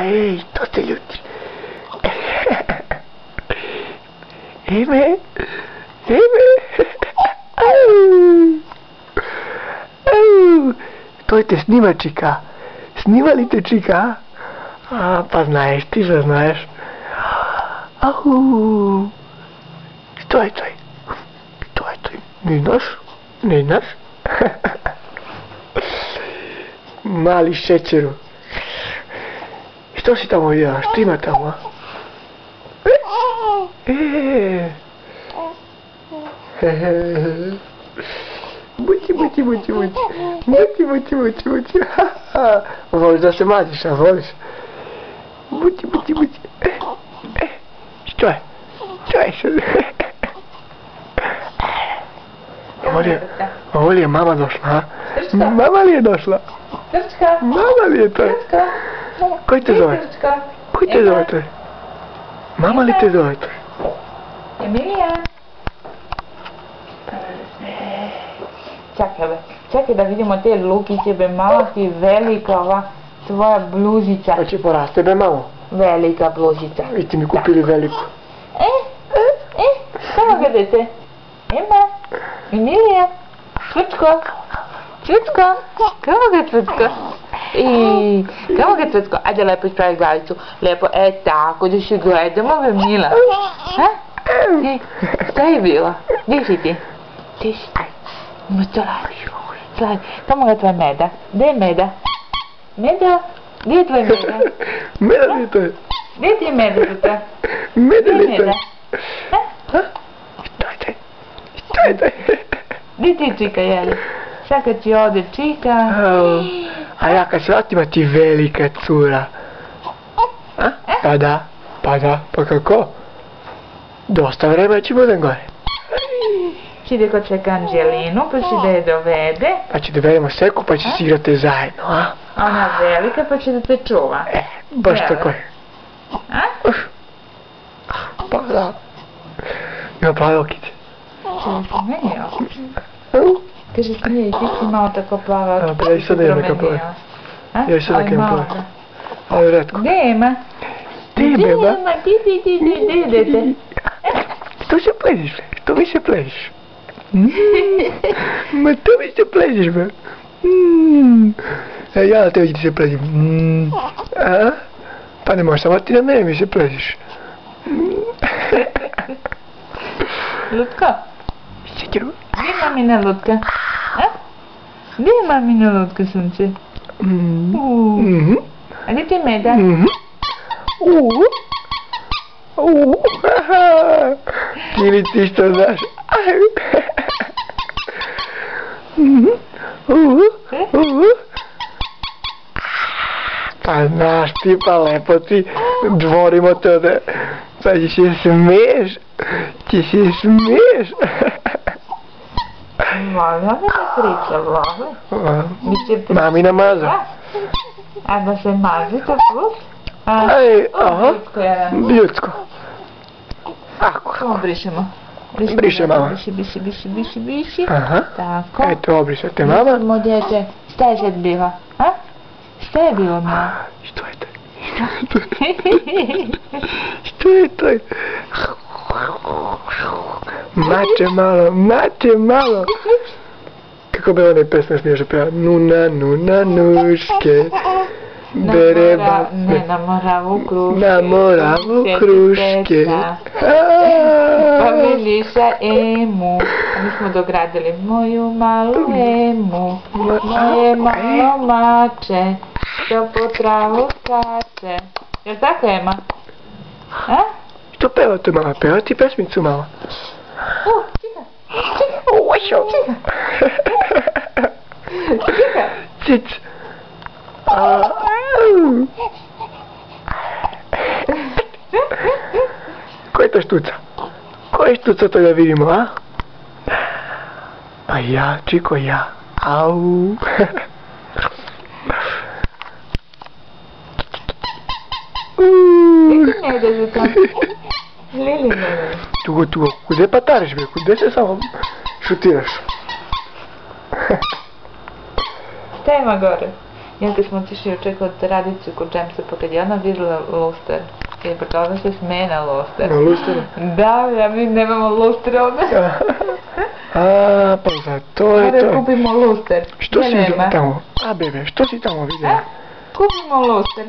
Ej, to se ljuti. Eme. To je te snima, čika. Snima li te, čika? A, pa znaješ, ti že znaješ. Au. Što je to? Ne znaš? Ne znaš? Mali šećeru. Što si tamo jela? Što ima tamo? Bući. Voliš da se maziš, a voliš? Bući. Što je? Ovo li je mama došla, a? Mama li je došla? Mama li je to? Koji te zove? Mama li te zove? Emilija? Čekaj da vidimo te lukiće, be mala ti velika ova tvoja bluzica. Pa će poraste, be malo. Velika bluzica. I ti mi kupili veliku. Kako gledate? Emilija? Cvrčko? Kako ga Cvrčko? Ajde lepo ispravi glavicu. Lepo, tako da se gledamo, be mila. Šta je bilo? Gdje si ti? Sladi. Kamo ga tvoj Meda? Gdje je Meda? Meda? Gdje je tvoj Meda? Meda li to je? Gdje ti je Meda tuta? Meda li to je? Što je to? Gdje ti čika, jeli? Sad kad ti ode čika... A ja kad se vratim, ti velika cura. Pa da, pa kako? Dosta vremena će budem gore. Će ide kod čeka Anđelinu, pa će da je dovede. Pa će da vedemo seku, pa će se igrati zajedno, a? Ona velika, pa će da te čuva. Baš tako je. Pa da. Ima plave okice. Meni je okice. Kaže ti nije i ti si imao tako plave okice. Pa ja i sada imam neka plave. Ja i sada imam plave. Ali redko. Gdje ima? Gdje beba? Gdje? Što se pleziš, be? Što mi se pleziš? Ma to mi se pleziš, be? Ja na tebi ti se plezim. Pa ne možeš, samo ti na mene mi se pleziš. Lutka? Gdje je mamina lutka? Gdje je mamina lutka, sunce? A gdje ti je Meda? Ili ti što znaš? Pa znaš ti, pa lepo ti dvorimo to da... Pa ti se smiješ. Vlada mi ne priča, Vlada. Mamina maza. A da se mazi to plus? Ljudsko. Samo brišemo. Briše mama. Briši. Tako. Eto, obrišete mama. Mislimo djete. Šta je sad bilo? Šta je bilo, mama? Što je to? Što je to? Mače malo. Kako bi onaj pesme smiješ peva? Nuna, nuške. Na moravu kruške. Pa Miliša Emu. A mi smo dogradili moju malu Emu. Moje malo mače, što po travu skače. Jel tako, Ema? Što peva to mama? Peva ti pesmicu mama? Čika. Cic. Ko je to štuca? Ko je štuca, to da vidimo, a? Pa ja, Čiko, ja. Au. Ne ide za to. Lili ne ide. Tugo. Kude patariš, be? Kude se samo šutiraš? Šta ima gore? Ja kad smo otišli očekati Radicu kod Džemsa, pa kad je ona vidjela luster, je počela da se smije na luster. Na lusteru? Da, ja mi nemamo luster ovdje. A, pa za to je Hajde to. kupimo luster. Što Gdje si nema? tamo? A bebe, što si tamo vidjela? Kupimo luster.